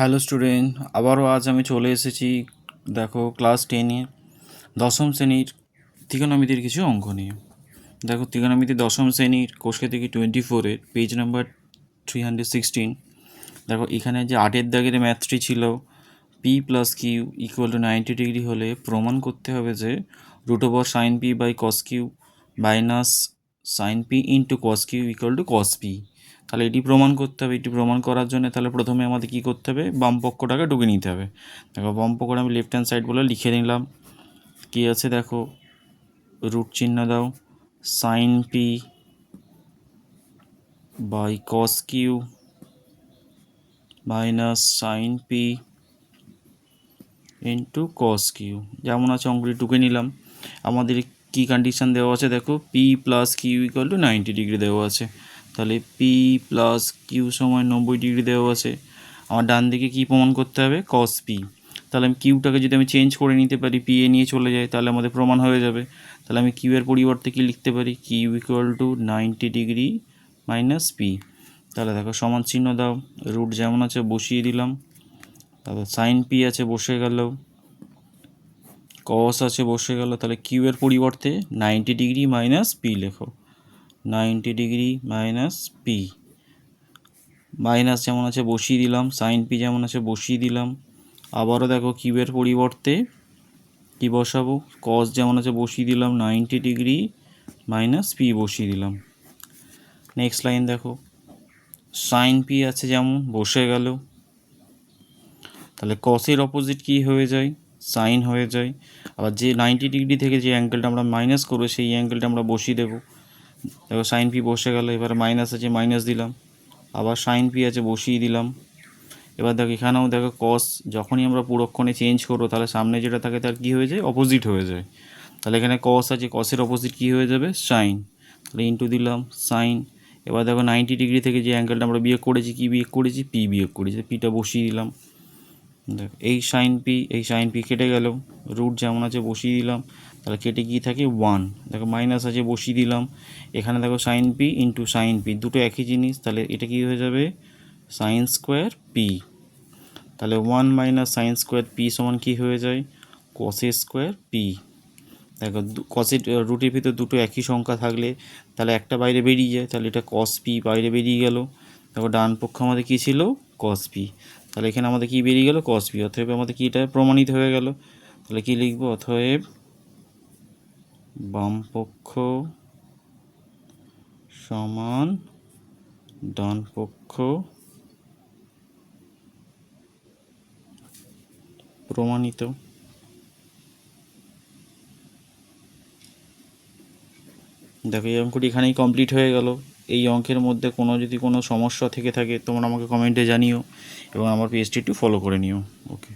Hello student, আবারও আজ আমি চলে এসেছি। দেখো ক্লাস 10-এর দশম শ্রেণীর ত্রিকোণমিতির কিছু অঙ্ক নিয়ে। দেখো ত্রিকোণমিতি দশম শ্রেণীর কোষকে থেকে 24-এর পেজ নাম্বার 316। দেখো এখানে যে 8-এর দাগের ম্যাথটি ছিল P plus Q equal to 90 degree হলে প্রমাণ করতে হবে যে root over sine P by cos Q minus sine P into cos Q equal to cos P. তাহলে এটি প্রমাণ করতে হবে। এটি প্রমাণ করার জন্য তাহলে প্রথমে আমাদের কী করতে হবে, বাম পক্ষটাকে ঢুকে নিতে হবে। দেখো বাম পক্ষটা আমি লেফট হ্যান্ড সাইড বলে লিখে নিলাম। কী আছে দেখো, রুট চিহ্ন দাও, sine P by cos Q minus sine P into cos Q. যেমন আছে অঙ্কটি টুকে নিলাম। আমাদের কি কন্ডিশন দেওয়া আছে দেখো, P plus Q equal to 90 degree দেওয়া আছে। তাহলে পি প্লাস কিউ সমান 90 ডিগ্রি দেওয়া আছে। আমার ডান দিকে কী প্রমাণ করতে হবে, কস পি। তাহলে আমি কিউটাকে যদি আমি চেঞ্জ করে নিতে পারি, পি এ নিয়ে চলে যাই, তাহলে আমাদের প্রমাণ হয়ে যাবে। তাহলে আমি কিউ এর পরিবর্তে কী লিখতে পারি, Q equal to 90 degree minus P. তাহলে দেখো সমান চিহ্ন দাও, রুট যেমন আছে বসিয়ে দিলাম, তারপর সাইন পি আছে বসে গেল, কস আছে বসে গেল। তাহলে কিউ এর পরিবর্তে 90 ডিগ্রি মাইনাস পি লেখো, 90 ডিগ্রি মাইনাস পি। মাইনাস যেমন আছে বসিয়ে দিলাম, সাইন পি যেমন আছে বসিয়ে দিলাম। আবারও দেখো কিউ এর পরিবর্তে কি বসাবো, কস যেমন আছে বসিয়ে দিলাম, 90 ডিগ্রি মাইনাস পি বসিয়ে দিলাম। নেক্সট লাইন দেখো, সাইন পি আছে যেমন বসে গেল। তাহলে কসের অপোজিট কি হয়ে যায়, সাইন হয়ে যায়। আবার যে 90 ডিগ্রি থেকে যে অ্যাঙ্গেলটা আমরা মাইনাস করবো সেই অ্যাঙ্গেলটা আমরা বসিয়ে দেবো। দেখো সাইন পি বসে গেল, এবার মাইনাস আছে মাইনাস দিলাম, আবার সাইন পি আছে বসিয়ে দিলাম। এবার দেখো এখানেও দেখো কস যখনই আমরা পুরোক্ষণে চেঞ্জ করবো তাহলে সামনে যেটা থাকে তার কী হয়ে যায়, অপোজিট হয়ে যায়। তাহলে এখানে কস আছে, কসের অপোজিট কী হয়ে যাবে, সাইন। তাহলে ইন্টু দিলাম সাইন। এবার দেখো 90 ডিগ্রি থেকে যে অ্যাঙ্গেলটা আমরা বিয়োগ করেছি, কী বিয়োগ করেছি, পি বিয়োগ করেছি, পিটা বসিয়ে দিলাম। দেখো এই সাইন পি কেটে গেল, রুট যেমন আছে বসিয়ে দিলাম। তাহলে কেটে গিয়ে থাকে 1। দেখো মাইনাস আছে বসিয়ে দিলাম। এখানে দেখো sine P into sine P, দুটো একই জিনিস। তাহলে এটা কী হয়ে যাবে, সাইন স্কোয়ার পি। তাহলে 1 মাইনাস সাইন স্কোয়ার পি সমান কী হয়ে যায়, কসের স্কোয়ার পি। দেখো কসের রুটের ভিতর দুটো একই সংখ্যা থাকলে তাহলে একটা বাইরে বেরিয়ে যায়, তাহলে এটা কস পি বাইরে বেরিয়ে গেল। দেখো ডান পক্ষ আমাদের কী ছিল, কস পি। তাহলে এখানে আমাদের কী বেরিয়ে গেল, কস পি। অতএব আমাদের কী এটা প্রমাণিত হয়ে গেল। তাহলে কী লিখবো, অতএব বাম পক্ষ সমান ডান পক্ষ প্রমাণিত। দেখো এই অঙ্কটি এখানেই কমপ্লিট হয়ে গেল। এই অঙ্কের মধ্যে যদি কোনো সমস্যা থেকে থাকে তোমরা আমাকে কমেন্টে জানিও এবং আমার পেজটি একটু ফলো করে নিও। ওকে।